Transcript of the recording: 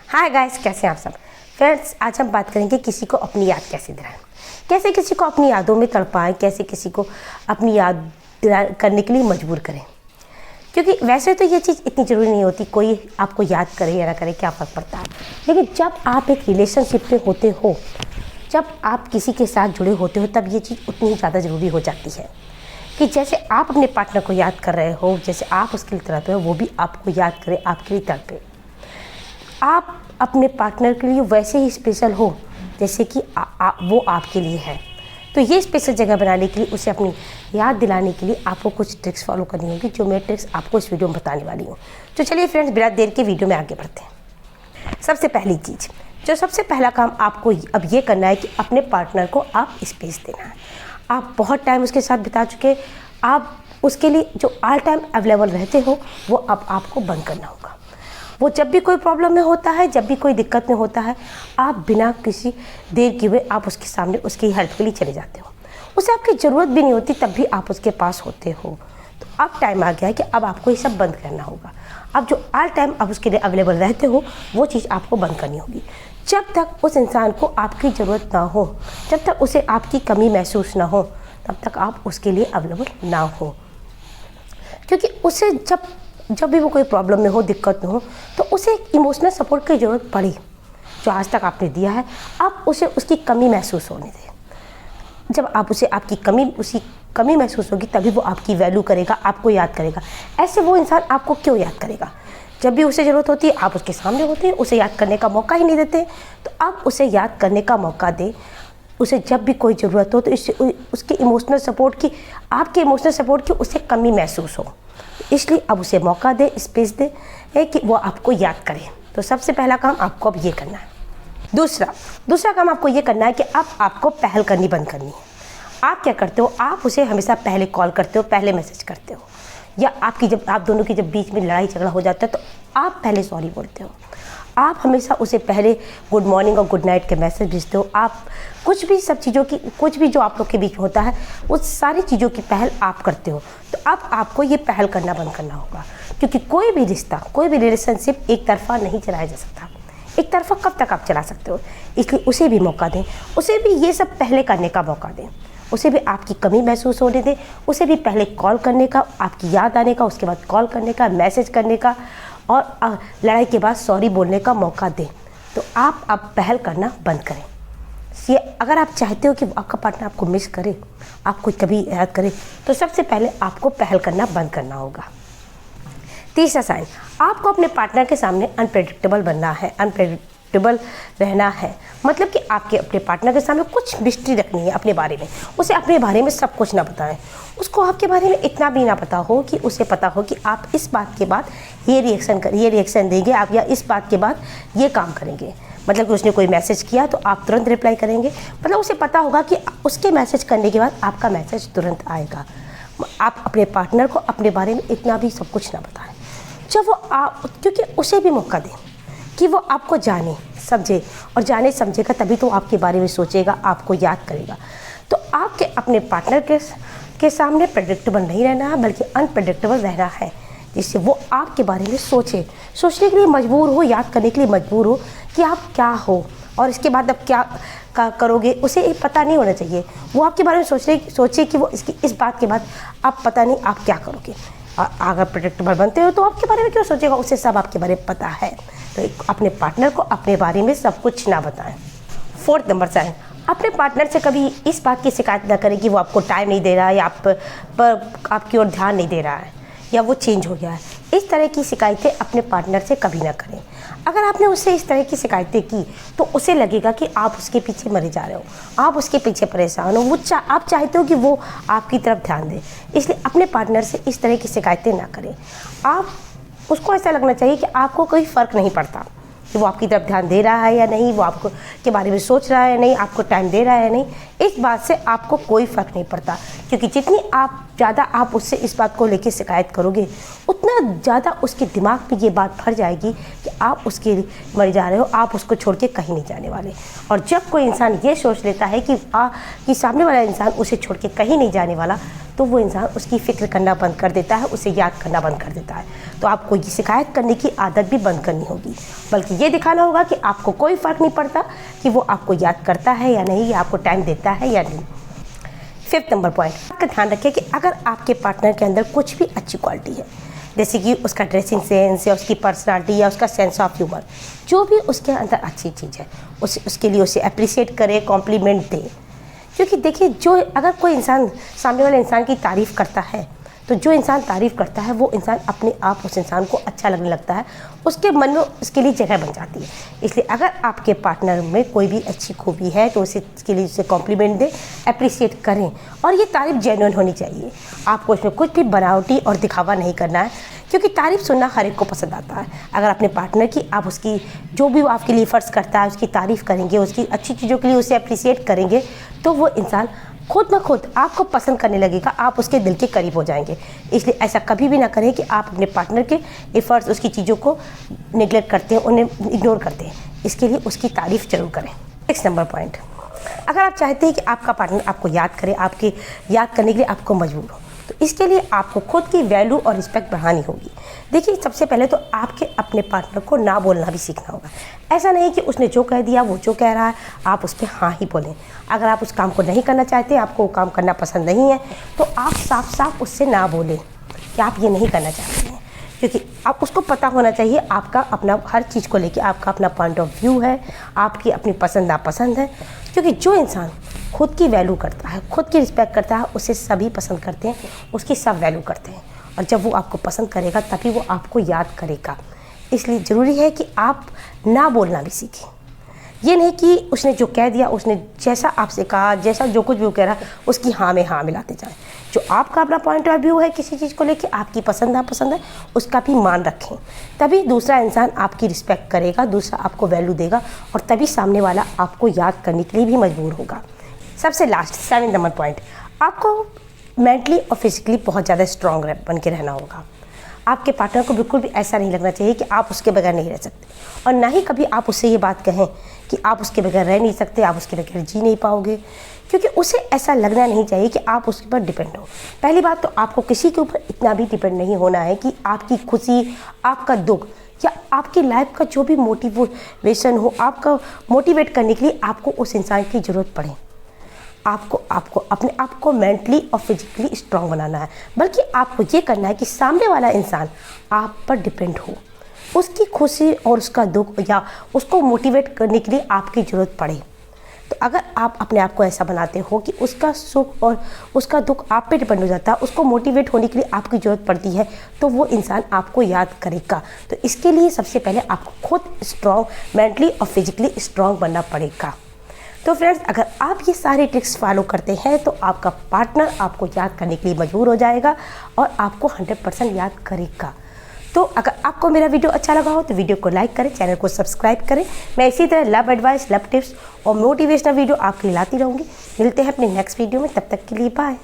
Hi guys, कैसे हैं आप सब फ्रेंड्स। आज हम बात करेंगे किसी को अपनी याद कैसे दिलाएं, कैसे किसी को अपनी यादों में तड़पाएं, कैसे किसी को अपनी याद करने के लिए मजबूर करें। क्योंकि वैसे तो ये चीज़ इतनी ज़रूरी नहीं होती, कोई आपको याद करे या ना करे क्या फ़र्क पड़ता है। लेकिन जब आप एक रिलेशनशिप में होते हो, जब आप किसी के साथ जुड़े होते हो, तब ये चीज़ उतनी ज़्यादा ज़रूरी हो जाती है कि जैसे आप अपने पार्टनर को याद कर रहे हो, जैसे आप उसके लिए तड़पे हो, वो भी आपको याद करे, आपके लिए तड़पे। आप अपने पार्टनर के लिए वैसे ही स्पेशल हो जैसे कि वो आपके लिए है। तो ये स्पेशल जगह बनाने के लिए, उसे अपनी याद दिलाने के लिए आपको कुछ ट्रिक्स फॉलो करनी होगी, जो मैं ट्रिक्स आपको इस वीडियो में बताने वाली हूँ। तो चलिए फ्रेंड्स, बिना देर के वीडियो में आगे बढ़ते हैं। सबसे पहली चीज़, जो सबसे पहला काम आपको अब ये करना है कि अपने पार्टनर को आप स्पेस देना है। आप बहुत टाइम उसके साथ बिता चुके, आप उसके लिए जो ऑल टाइम अवेलेबल रहते हो, वो अब आपको बंद करना होगा। वो जब भी कोई प्रॉब्लम में होता है, जब भी कोई दिक्कत में होता है, आप बिना किसी देर किए हुए आप उसके सामने उसकी हेल्प के लिए चले जाते हो। उसे आपकी ज़रूरत भी नहीं होती, तब भी आप उसके पास होते हो। तो अब टाइम आ गया है कि अब आपको ये सब बंद करना होगा। अब जो ऑल टाइम आप उसके लिए अवेलेबल रहते हो, वो चीज़ आपको बंद करनी होगी। जब तक उस इंसान को आपकी ज़रूरत ना हो, जब तक उसे आपकी कमी महसूस ना हो, तब तक आप उसके लिए अवेलेबल ना हो। क्योंकि उसे जब भी वो कोई प्रॉब्लम में हो, दिक्कत में हो, तो उसे एक इमोशनल सपोर्ट की ज़रूरत पड़ी, जो आज तक आपने दिया है। आप उसे उसकी कमी महसूस होने दें। जब आप उसे उसकी कमी महसूस होगी, तभी वो आपकी वैल्यू करेगा, आपको याद करेगा। ऐसे वो इंसान आपको क्यों याद करेगा? जब भी उसे ज़रूरत होती है, आप उसके सामने होते हैं, उसे याद करने का मौका ही नहीं देते। तो आप उसे याद करने का मौका दें। उसे जब भी कोई ज़रूरत हो, तो इससे उसके इमोशनल सपोर्ट की, आपके इमोशनल सपोर्ट की उसे कमी महसूस हो, इसलिए अब उसे मौका दे, स्पेस दे कि वो आपको याद करे। तो सबसे पहला काम आपको अब ये करना है। दूसरा काम आपको ये करना है कि अब आपको पहल करनी बंद करनी है। आप क्या करते हो? आप उसे हमेशा पहले कॉल करते हो, पहले मैसेज करते हो, या जब आप दोनों की जब बीच में लड़ाई झगड़ा हो जाता है, तो आप पहले सॉरी बोलते हो। आप हमेशा उसे पहले गुड मॉर्निंग और गुड नाइट के मैसेज भेजते हो। आप कुछ भी जो आप लोग के बीच में होता है, उस सारी चीज़ों की पहल आप करते हो। तो अब आपको ये पहल करना बंद करना होगा, क्योंकि कोई भी रिश्ता, कोई भी रिलेशनशिप एक तरफा नहीं चलाया जा सकता। एक तरफा कब तक आप चला सकते हो? इसलिए उसे भी मौका दें, उसे भी ये सब पहले करने का मौका दें, उसे भी आपकी कमी महसूस होने दें, उसे भी पहले कॉल करने का, आपकी याद आने का, उसके बाद कॉल करने का, मैसेज करने का, और लड़ाई के बाद सॉरी बोलने का मौका दें। तो आप अब पहल करना बंद करें। ये अगर आप चाहते हो कि आपका पार्टनर आपको मिस करे, आपको कभी याद करे, तो सबसे पहले आपको पहल करना बंद करना होगा। तीसरा साइन, आपको अपने पार्टनर के सामने अनप्रेडिक्टेबल बनना है, अनप्रेडिक्टेबल रहना है। मतलब कि आपके अपने पार्टनर के सामने कुछ मिस्ट्री रखनी है अपने बारे में। उसे अपने बारे में सब कुछ ना बताएं। उसको आपके बारे में इतना भी ना पता हो कि उसे पता हो कि आप इस बात के बाद ये रिएक्शन देंगे, आप या इस बात के बाद ये काम करेंगे। मतलब कि उसने कोई मैसेज किया तो आप तुरंत रिप्लाई करेंगे। मतलब उसे पता होगा कि उसके मैसेज करने के बाद आपका मैसेज तुरंत आएगा। आप अपने पार्टनर को अपने बारे में इतना भी सब कुछ ना बताएं। जब वो क्योंकि उसे भी मौका दें कि वो आपको जाने समझे, और जाने समझेगा तभी तो आपके बारे में सोचेगा, आपको याद करेगा। तो आपके अपने पार्टनर के सामने प्रेडिक्टेबल नहीं रहना है, बल्कि अनप्रेडिक्टेबल रहना है, जिससे वो आपके बारे में सोचने के लिए मजबूर हो, याद करने के लिए मजबूर हो कि आप क्या हो, और इसके बाद अब क्या करोगे उसे पता नहीं होना चाहिए। वो आपके बारे में सोचे कि वो इस बात के बाद आप पता नहीं आप क्या करोगे। अगर प्रेडिक्टेबल बनते हो तो आपके बारे में क्यों सोचेगा? उसे सब आपके बारे में पता है। तो अपने पार्टनर को अपने बारे में सब कुछ ना बताएं। 4 नंबर साइन, अपने पार्टनर से कभी इस बात की शिकायत ना करें कि वो आपको टाइम नहीं दे रहा है, या आपकी ओर ध्यान नहीं दे रहा है, या वो चेंज हो गया है। इस तरह की शिकायतें अपने पार्टनर से कभी ना करें। अगर आपने उससे इस तरह की शिकायतें की, तो उसे लगेगा कि आप उसके पीछे मरे जा रहे हो, आप उसके पीछे परेशान हो। आप चाहते हो कि वो आपकी तरफ ध्यान दे, इसलिए अपने पार्टनर से इस तरह की शिकायतें ना करें। उसको ऐसा लगना चाहिए कि आपको कोई फ़र्क नहीं पड़ता कि वो आपकी तरफ ध्यान दे रहा है या नहीं, वो आपको के बारे में सोच रहा है या नहीं, आपको टाइम दे रहा है या नहीं। इस बात से आपको कोई फ़र्क नहीं पड़ता, क्योंकि जितनी ज़्यादा आप उससे इस बात को लेकर शिकायत करोगे, उतना ज़्यादा उसके दिमाग में ये बात भर जाएगी कि आप उसके मर जा रहे हो, आप उसको छोड़ के कहीं नहीं जाने वाले। और जब कोई इंसान ये सोच लेता है कि सामने वाला इंसान उसे छोड़ के कहीं नहीं जाने वाला, तो वो इंसान उसकी फ़िक्र करना बंद कर देता है, उसे याद करना बंद कर देता है। तो आपको ये शिकायत करने की आदत भी बंद करनी होगी, बल्कि ये दिखाना होगा कि आपको कोई फ़र्क नहीं पड़ता कि वो आपको याद करता है या नहीं, या आपको टाइम देता है या नहीं। 5th नंबर पॉइंट, आपका ध्यान रखिए कि अगर आपके पार्टनर के अंदर कुछ भी अच्छी क्वालिटी है, जैसे कि उसका ड्रेसिंग सेंस या उसकी पर्सनालिटी या उसका सेंस ऑफ ह्यूमर, जो भी उसके अंदर अच्छी चीज़ है, उसके लिए उसे अप्रिशिएट करें, कॉम्प्लीमेंट दें। क्योंकि देखिए, जो अगर कोई इंसान सामने वाले इंसान की तारीफ़ करता है, तो जो इंसान तारीफ़ करता है वो इंसान अपने आप उस इंसान को अच्छा लगने लगता है, उसके मन में उसके लिए जगह बन जाती है। इसलिए अगर आपके पार्टनर में कोई भी अच्छी खूबी है तो उसके लिए उसे कॉम्प्लीमेंट दें, अप्रिशिएट करें, और ये तारीफ़ जेन्युइन होनी चाहिए। आपको इसमें कुछ भी बनावटी और दिखावा नहीं करना है, क्योंकि तारीफ़ सुनना हर एक को पसंद आता है। अगर अपने पार्टनर की आप उसकी जो भी वो आपके लिए फ़र्ज़ करता है उसकी तारीफ़ करेंगे, उसकी अच्छी चीज़ों के लिए उसे अप्रिशिएट करेंगे, तो वो इंसान खुद ब खुद आपको पसंद करने लगेगा, आप उसके दिल के करीब हो जाएंगे। इसलिए ऐसा कभी भी ना करें कि आप अपने पार्टनर के एफर्ट्स, उसकी चीज़ों को निगलेक्ट करते हैं, उन्हें इग्नोर करते हैं। इसके लिए उसकी तारीफ़ जरूर करें। 6 नंबर पॉइंट, अगर आप चाहते हैं कि आपका पार्टनर आपको याद करे, आपके याद करने के लिए आपको मजबूर हो, तो इसके लिए आपको खुद की वैल्यू और रिस्पेक्ट बढ़ानी होगी। देखिए, सबसे पहले तो आपके अपने पार्टनर को ना बोलना भी सीखना होगा। ऐसा नहीं कि उसने जो कह दिया, वो जो कह रहा है, आप उस पर हाँ ही बोलें। अगर आप उस काम को नहीं करना चाहते, आपको वो काम करना पसंद नहीं है, तो आप साफ साफ उससे ना बोलें कि आप ये नहीं करना चाहते हैं। क्योंकि आप उसको पता होना चाहिए आपका अपना हर चीज़ को लेके आपका अपना पॉइंट ऑफ व्यू है, आपकी अपनी पसंद नापसंद है। क्योंकि जो इंसान खुद की वैल्यू करता है, खुद की रिस्पेक्ट करता है, उसे सभी पसंद करते हैं, उसकी सब वैल्यू करते हैं। और जब वो आपको पसंद करेगा तभी वो आपको याद करेगा। इसलिए ज़रूरी है कि आप ना बोलना भी सीखें। ये नहीं कि उसने जो कह दिया, उसने जैसा आपसे कहा, जैसा जो कुछ भी वो कह रहा, उसकी हाँ में हाँ मिलाते जाएं। जो आपका अपना पॉइंट ऑफ व्यू है किसी चीज़ को लेके, आपकी पसंद नापसंद है, उसका भी मान रखें। तभी दूसरा इंसान आपकी रिस्पेक्ट करेगा, दूसरा आपको वैल्यू देगा, और तभी सामने वाला आपको याद करने के लिए भी मजबूर होगा। सबसे लास्ट 7 नंबर पॉइंट, आपको मेंटली और फिजिकली बहुत ज़्यादा स्ट्रॉन्ग बन के रहना होगा। आपके पार्टनर को बिल्कुल भी ऐसा नहीं लगना चाहिए कि आप उसके बगैर नहीं रह सकते, और ना ही कभी आप उससे ये बात कहें कि आप उसके बगैर रह नहीं सकते, आप उसके बगैर जी नहीं पाओगे। क्योंकि उसे ऐसा लगना नहीं चाहिए कि आप उसके ऊपर डिपेंड हो। पहली बात तो आपको किसी के ऊपर इतना भी डिपेंड नहीं होना है कि आपकी खुशी, आपका दुख या आपकी लाइफ का जो भी मोटिवेशन हो, आपका मोटिवेट करने के लिए आपको उस इंसान की ज़रूरत पड़े। आपको अपने आप को मेंटली और फिजिकली स्ट्रांग बनाना है, बल्कि आपको ये करना है कि सामने वाला इंसान आप पर डिपेंड हो, उसकी खुशी और उसका दुख या उसको मोटिवेट करने के लिए आपकी ज़रूरत पड़े। तो अगर आप अपने आप को ऐसा बनाते हो कि उसका सुख और उसका दुख आप पे डिपेंड हो जाता है, उसको मोटिवेट होने के लिए आपकी ज़रूरत पड़ती है, तो वो इंसान आपको याद करेगा। तो इसके लिए सबसे पहले आपको खुद स्ट्रांग, मेंटली और फिजिकली स्ट्रांग बनना पड़ेगा। तो फ्रेंड्स, अगर आप ये सारे ट्रिक्स फॉलो करते हैं तो आपका पार्टनर आपको याद करने के लिए मजबूर हो जाएगा और आपको 100% याद करेगा। तो अगर आपको मेरा वीडियो अच्छा लगा हो तो वीडियो को लाइक करें, चैनल को सब्सक्राइब करें। मैं इसी तरह लव एडवाइस, लव टिप्स और मोटिवेशनल वीडियो आपके लिए लाती रहूँगी। मिलते हैं अपने नेक्स्ट वीडियो में, तब तक के लिए बाय।